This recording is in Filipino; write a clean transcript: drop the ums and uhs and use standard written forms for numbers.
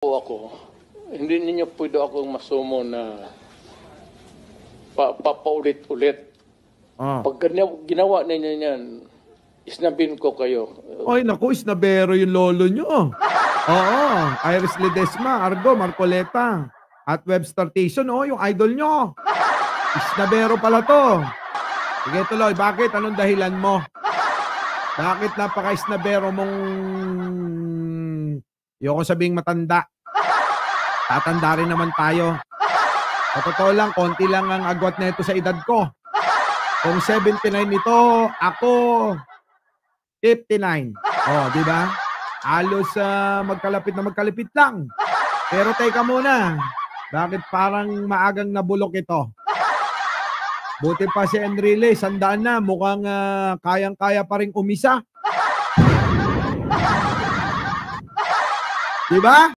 ako, hindi ninyo pwede akong masumo na paulit-ulit. Pag ginawa ninyo yan, isnabin ko kayo. Ay, naku, isnabero yung lolo nyo. Oo, Iris Ledesma, Argo, Marcoleta, at Webster Station, yung idol nyo. Isnabero pala to. Sige, tuloy, bakit? Anong dahilan mo? Bakit napaka-isnabero mong... Ayoko sabing matanda. Tatanda rin naman tayo. Sa totoo lang, konti lang ang agwat na ito sa edad ko. Kung 79 ito, ako 59. Di ba? Halos magkalapit na magkalapit lang. Pero teka muna, bakit parang maagang nabulok ito? Buti pa si Enrile, sandaan na, mukhang kayang-kaya pa rin umisa. Di ba?